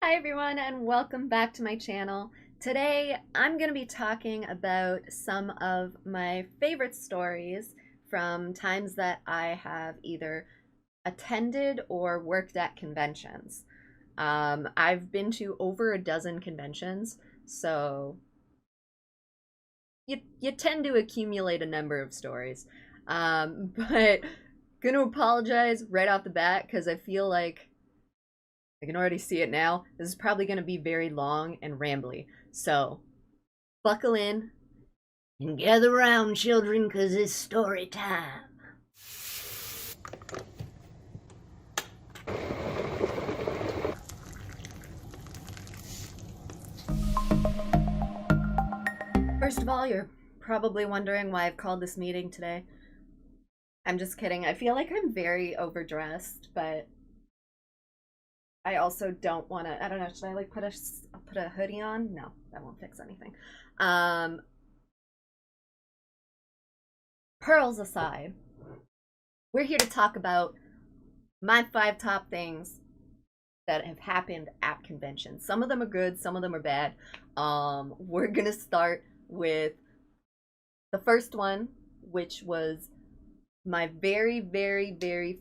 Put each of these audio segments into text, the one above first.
Hi everyone and welcome back to my channel. Today I'm going to be talking about some of my favorite stories from times that I have either attended or worked at conventions. I've been to over a dozen conventions, so you tend to accumulate a number of stories. But gonna apologize right off the bat because I feel like I can already see it now. This is probably going to be very long and rambly. So, buckle in and gather round, children, because it's story time. First of all, you're probably wondering why I've called this meeting today. I'm just kidding. I feel like I'm very overdressed, but I also don't want to. I don't know. Should I like put a hoodie on? No, that won't fix anything. Um, Pearls aside, we're here to talk about my 5 top things that have happened at conventions. Some of them are good, some of them are bad. We're gonna start with the first one, which was my very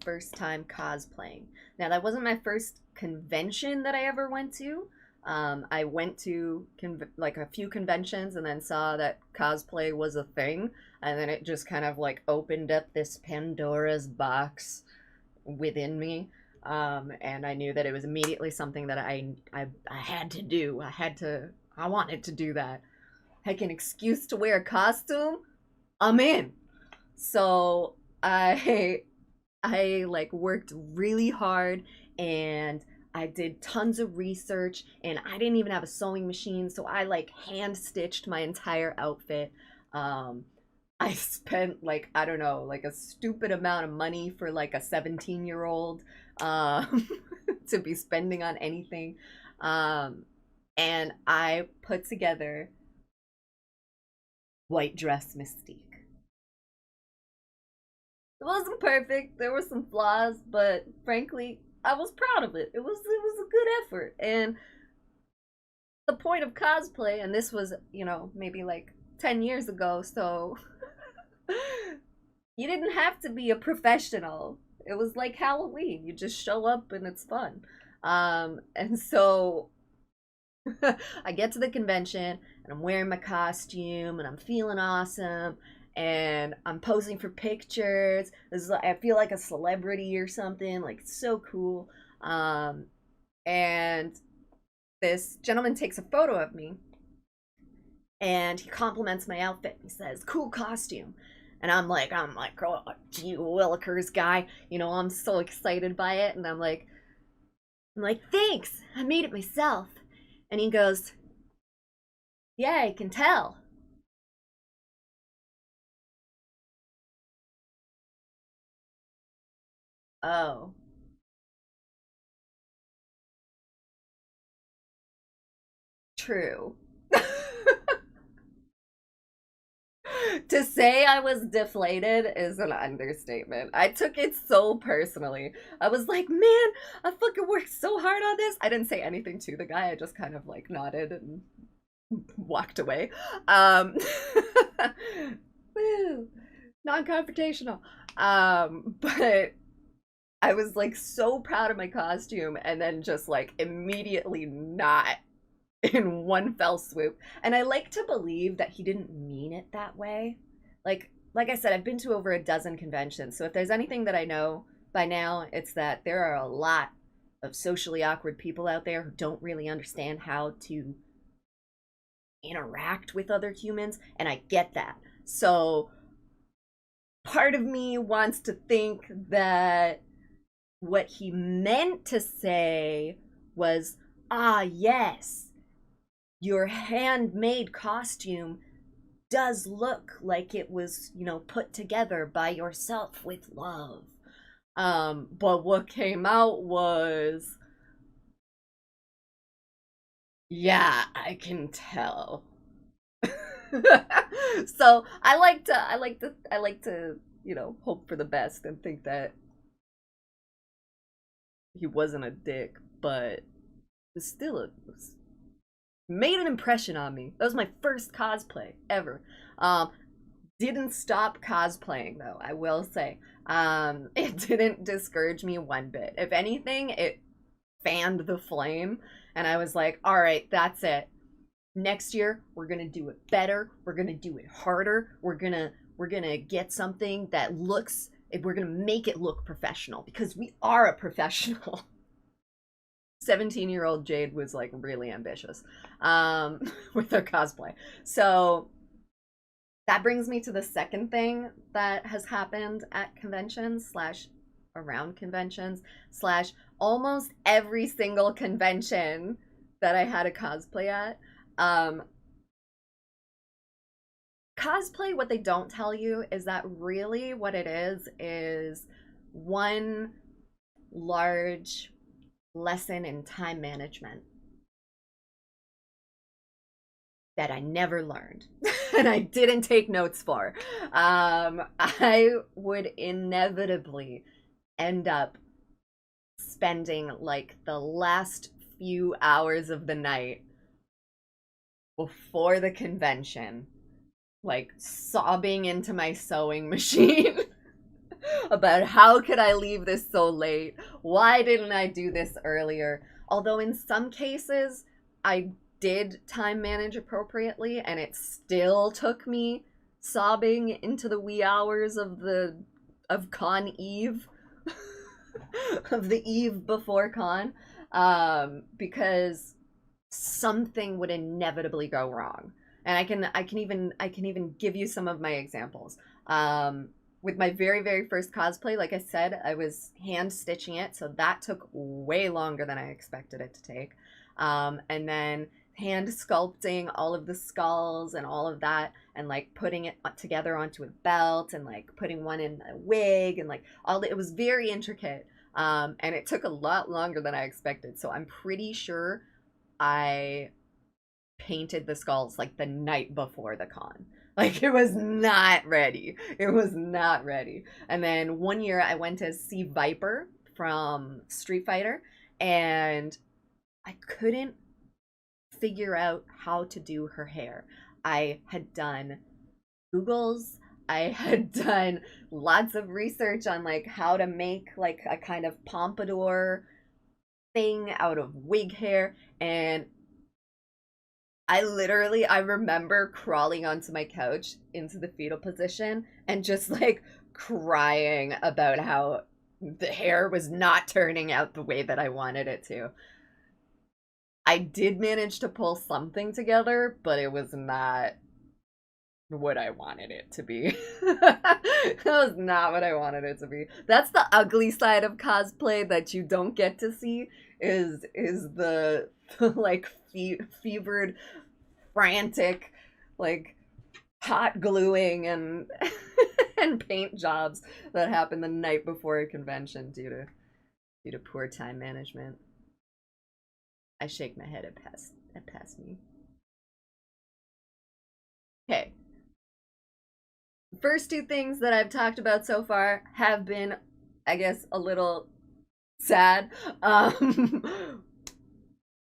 first time cosplaying. Now, that wasn't my first convention that I ever went to. I went to like a few conventions and then saw that cosplay was a thing, and then it just kind of like opened up this Pandora's box within me. And I knew that it was immediately something that I had to do. I wanted to do that. Heck, an excuse to wear a costume, I'm in. So I like worked really hard, and I did tons of research, and I didn't even have a sewing machine, so I like hand stitched my entire outfit. Um, I spent like, I don't know, like a stupid amount of money for like a 17-year-old um, to be spending on anything. Um, and I put together White Dress Mystique. It wasn't perfect. There were some flaws, but frankly, I was proud of it. It was a good effort. And the point of cosplay, and this was, maybe like 10 years ago, so you didn't have to be a professional. It was like Halloween. You just show up and it's fun. And so I get to the convention and I'm wearing my costume and I'm feeling awesome and I'm posing for pictures. I feel like a celebrity or something. Like, it's so cool. And this gentleman takes a photo of me and he compliments my outfit. He says, "Cool costume." And I'm like, "Oh, gee willikers, guy." I'm so excited by it. And I'm like, "Thanks. I made it myself." And he goes, "Yeah, I can tell." Oh, true. To say I was deflated is an understatement. I took it so personally. I was like, "Man, I fucking worked so hard on this." I didn't say anything to the guy. I just kind of like nodded and walked away. Um, woo, non-confrontational. But I was like so proud of my costume, and then just like immediately not in one fell swoop. And I like to believe that he didn't mean it that way. Like I said, I've been to over a dozen conventions. So if there's anything that I know by now, it's that there are a lot of socially awkward people out there who don't really understand how to interact with other humans, and I get that. So part of me wants to think that what he meant to say was, "Ah, yes, your handmade costume does look like it was, put together by yourself with love." But what came out was, "Yeah, I can tell." So I like to hope for the best and think that he wasn't a dick, but was made an impression on me. That was my first cosplay ever. Didn't stop cosplaying though, I will say. It didn't discourage me one bit. If anything, it fanned the flame, and I was like, all right, that's it. Next year, we're gonna do it better. We're gonna do it harder. We're gonna get something that looks. We're gonna make it look professional because we are a professional. 17-year-old Jade was like really ambitious with her cosplay. So that brings me to the second thing that has happened at conventions slash around conventions slash almost every single convention that I had a cosplay at. Cosplay, what they don't tell you is that really what it is one large lesson in time management that I never learned and I didn't take notes for. I would inevitably end up spending like the last few hours of the night before the convention, like sobbing into my sewing machine about how could I leave this so late? Why didn't I do this earlier? Although in some cases, I did time manage appropriately and it still took me sobbing into the wee hours of con eve of the eve before con, because something would inevitably go wrong. And I can even give you some of my examples. With my very, very first cosplay, like I said, I was hand stitching it, so that took way longer than I expected it to take. And then hand sculpting all of the skulls and all of that, and like putting it together onto a belt, and like putting one in a wig, and like it was very intricate. And it took a lot longer than I expected. So I'm pretty sure I painted the skulls like the night before the con. Like it was not ready. It was not ready. And then one year I went to see Viper from Street Fighter, and I couldn't figure out how to do her hair. I had done Googles. I had done lots of research on like how to make like a kind of pompadour thing out of wig hair, and I remember crawling onto my couch into the fetal position and just like crying about how the hair was not turning out the way that I wanted it to. I did manage to pull something together, but it was not what I wanted it to be. That was not what I wanted it to be. That's the ugly side of cosplay that you don't get to see, is the like fevered, frantic, like hot gluing and and paint jobs that happen the night before a convention due to poor time management. I shake my head at past me. Okay. First two things that I've talked about so far have been, I guess, a little sad.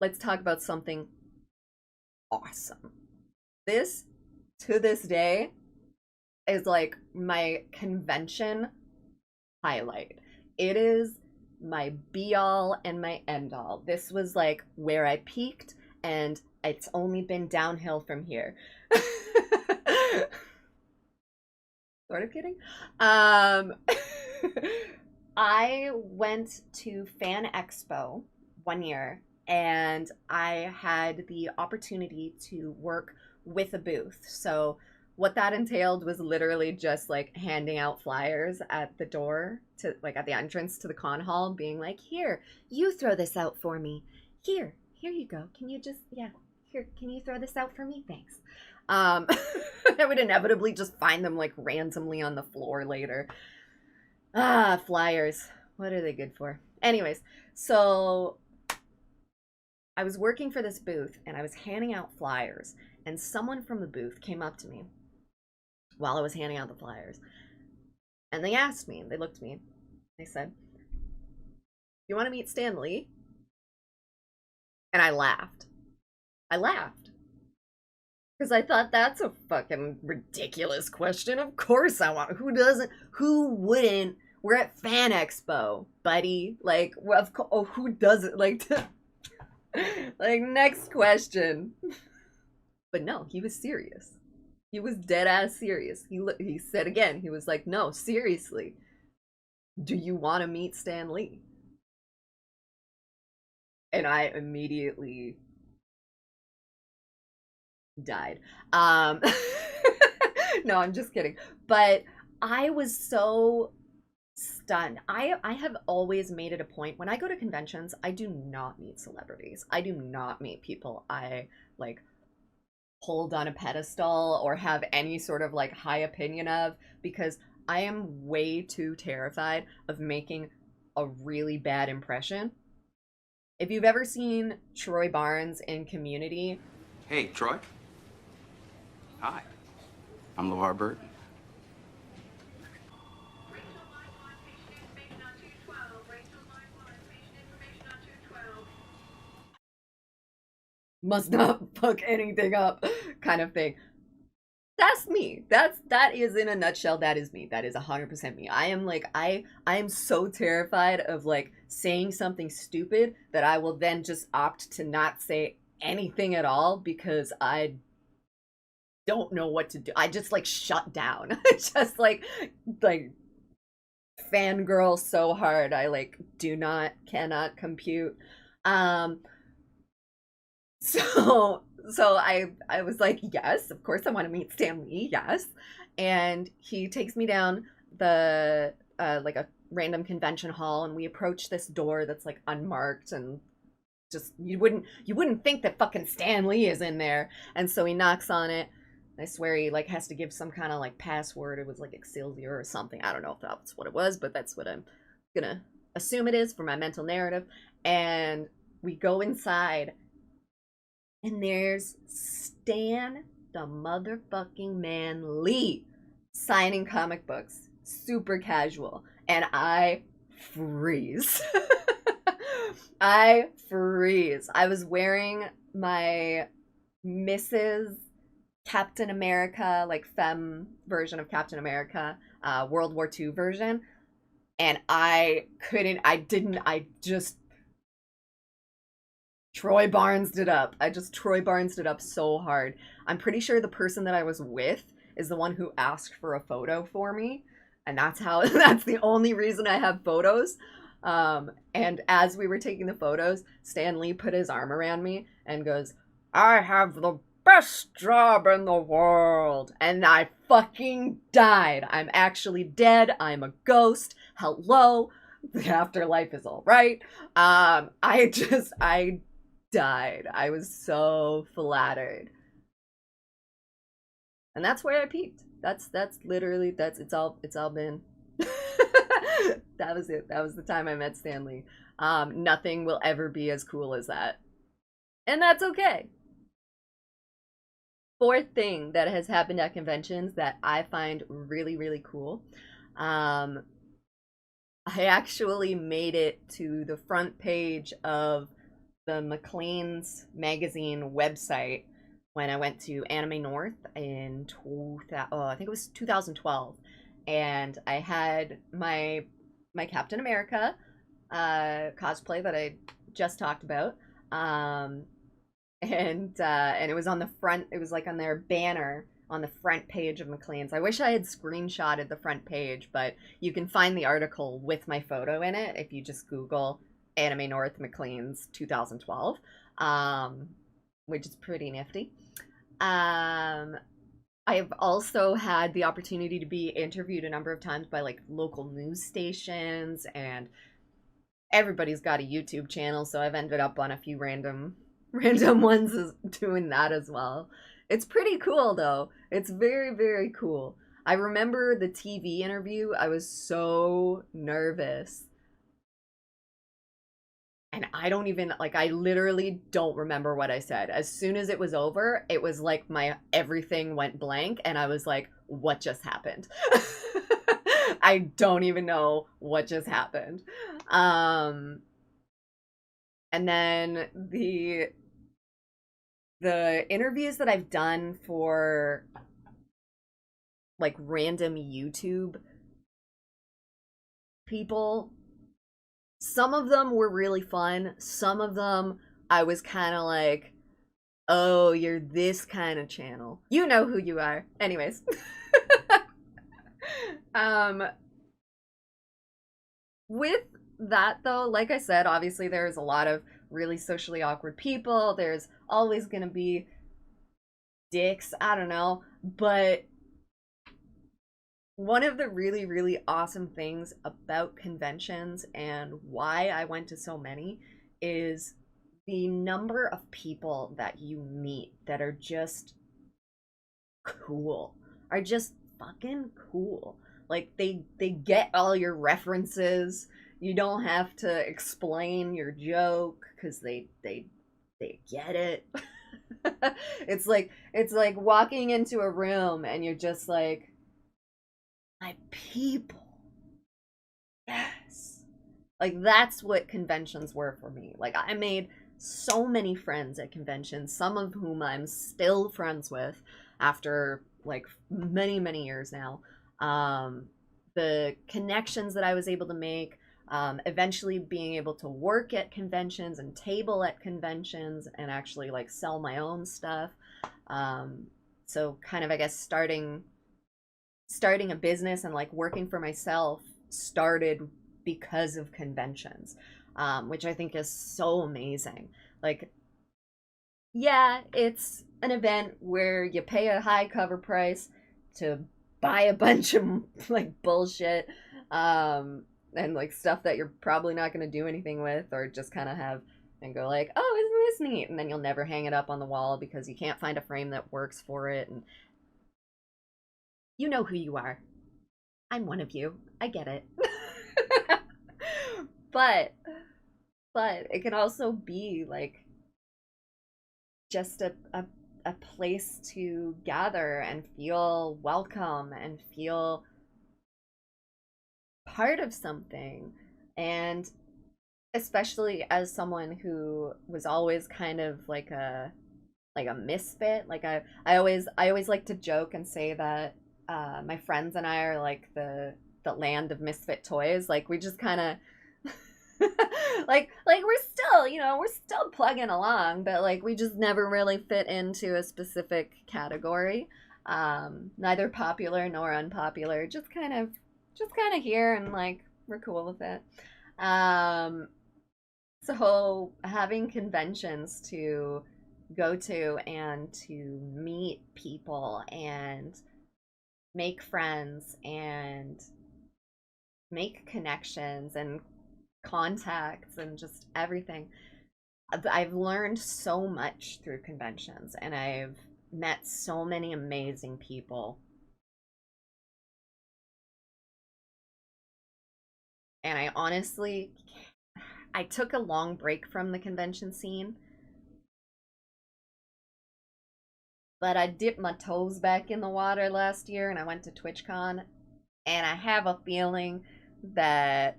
Let's talk about something awesome. This, to this day, is like my convention highlight. It is my be all and my end all. This was like where I peaked, and it's only been downhill from here. Sort of kidding. Um, I went to Fan Expo one year, and I had the opportunity to work with a booth. So what that entailed was literally just like handing out flyers at the door, to like at the entrance to the con hall, being like, "Here, you throw this out for me. Here you go. Can you just, yeah, here, can you throw this out for me? Thanks." Um, I would inevitably just find them like randomly on the floor later. Ah, flyers. What are they good for? Anyways, so I was working for this booth and I was handing out flyers, and someone from the booth came up to me while I was handing out the flyers. And they asked me, they looked at me, they said, "You want to meet Stan Lee?" And I laughed. I laughed. Because I thought that's a fucking ridiculous question. Of course I want. Who doesn't? Who wouldn't? We're at Fan Expo, buddy. Like, oh, who doesn't? Like, like, next question. But no, he was serious. He was dead ass serious. He said again, he was like, no, seriously, do you want to meet Stan Lee? And I immediately died. No, I'm just kidding. But I was so stunned. I have always made it a point when I go to conventions, I do not meet celebrities. I do not meet people I like hold on a pedestal or have any sort of like high opinion of, because I am way too terrified of making a really bad impression. If you've ever seen Troy Barnes in Community, Hey, Troy. Hi. I'm LeVar Burton. must not fuck anything up kind of thing. That's me. That is in a nutshell. That is me. That is 100% me. I am like I am so terrified of like saying something stupid that I will then just opt to not say anything at all because I don't know what to do. I just like shut down. Just like fangirl so hard. I like do not cannot compute. Um so I was like, yes, of course I want to meet Stan Lee, yes. And he takes me down the like a random convention hall, and we approach this door that's like unmarked, and just you wouldn't think that fucking Stan Lee is in there. And so he knocks on it. I swear he like has to give some kind of like password. It was like Excelsior or something. I don't know if that's what it was, but that's what I'm gonna assume it is for my mental narrative. And we go inside, and there's Stan the motherfucking man Lee signing comic books, super casual, and I freeze. I freeze. I was wearing my Mrs. Captain America, like femme version of Captain America, World War II version, and I just Troy Barnes it up. I just Troy Barnes it up so hard. I'm pretty sure the person that I was with is the one who asked for a photo for me, and that's how that's the only reason I have photos. And as we were taking the photos, Stan Lee put his arm around me and goes, "I have the best job in the world." And I fucking died. I'm actually dead. I'm a ghost. Hello. The afterlife is all right. I died. I was so flattered. And that's where I peaked. That's literally it's all been that was it. That was the time I met Stanley. Nothing will ever be as cool as that. And that's okay. Fourth thing that has happened at conventions that I find really, really cool. Um, I actually made it to the front page of the McLean's magazine website when I went to Anime North in I think it was 2012, and I had my Captain America cosplay that I just talked about, and it was on the front. It was like on their banner on the front page of McLean's. I wish I had screenshotted the front page, but you can find the article with my photo in it if you just Google Anime North McLean's 2012, which is pretty nifty. Um, I've also had the opportunity to be interviewed a number of times by like local news stations, and everybody's got a YouTube channel, so I've ended up on a few random ones doing that as well. It's pretty cool though. It's very, very cool. I remember the TV interview. I was so nervous. And I don't even like I literally don't remember what I said. As soon as it was over, it was like my everything went blank and I was like, what just happened? I don't even know what just happened. Um And then the interviews that I've done for like random YouTube people, some of them were really fun. Some of them I was kind of like, oh, you're this kind of channel. You know who you are. Anyways. um, with that though, like I said, obviously there's a lot of really socially awkward people. There's always going to be dicks. I don't know. But one of the really, really awesome things about conventions and why I went to so many is the number of people that you meet that are just cool, are just fucking cool. Like they get all your references. You don't have to explain your joke because they get it. It's like walking into a room and you're just like, my people. Yes. Like that's what conventions were for me. Like I made so many friends at conventions, some of whom I'm still friends with after like many, many years now. Um, the connections that I was able to make, eventually being able to work at conventions and table at conventions and actually like sell my own stuff. Um, so kind of I guess starting a business and like working for myself started because of conventions, which I think is so amazing. Like, yeah, it's an event where you pay a high cover price to buy a bunch of like bullshit, and like stuff that you're probably not going to do anything with, or just kind of have and go like, oh, isn't this neat? And then you'll never hang it up on the wall because you can't find a frame that works for it. And you know who you are. I'm one of you. I get it. but but it can also be like just a place to gather and feel welcome and feel part of something. And especially as someone who was always kind of like a misfit. Like I always like to joke and say that my friends and I are like the land of misfit toys. Like we just kind of like we're still plugging along, but like we just never really fit into a specific category. Neither popular nor unpopular. Just kind of here and like we're cool with it. Um, so having conventions to go to and to meet people and make friends and make connections and contacts and just everything. I've learned so much through conventions and I've met so many amazing people. And I honestly, I took a long break from the convention scene, but I dipped my toes back in the water last year and I went to TwitchCon, and I have a feeling that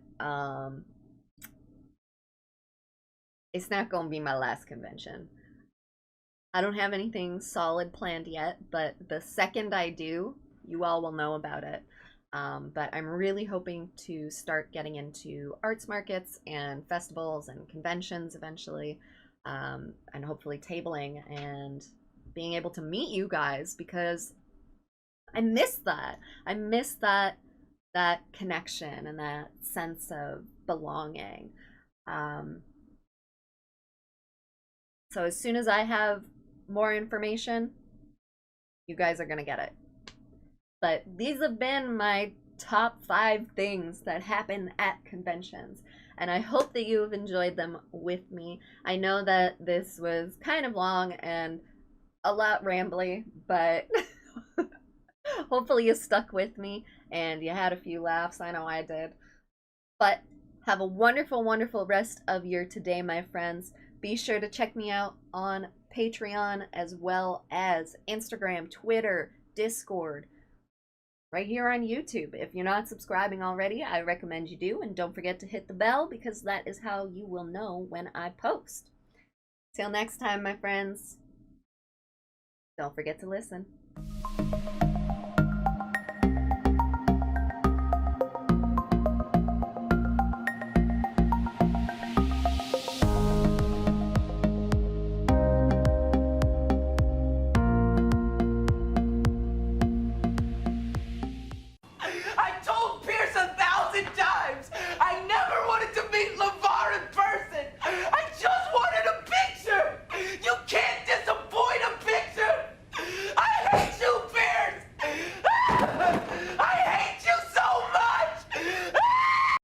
it's not going to be my last convention. I don't have anything solid planned yet, but the second I do, you all will know about it. But I'm really hoping to start getting into arts markets and festivals and conventions eventually, and hopefully tabling and being able to meet you guys because I miss that. I miss that connection and that sense of belonging. Um, so as soon as I have more information, you guys are gonna get it. But these have been my top 5 things that happen at conventions. And I hope that you have enjoyed them with me. I know that this was kind of long and a lot rambly, but hopefully you stuck with me and you had a few laughs. I know I did. But have a wonderful, wonderful rest of your today, my friends. Be sure to check me out on Patreon as well as Instagram, Twitter, Discord, right here on YouTube. If you're not subscribing already, I recommend you do, and don't forget to hit the bell because that is how you will know when I post. Till next time, my friends, don't forget to listen.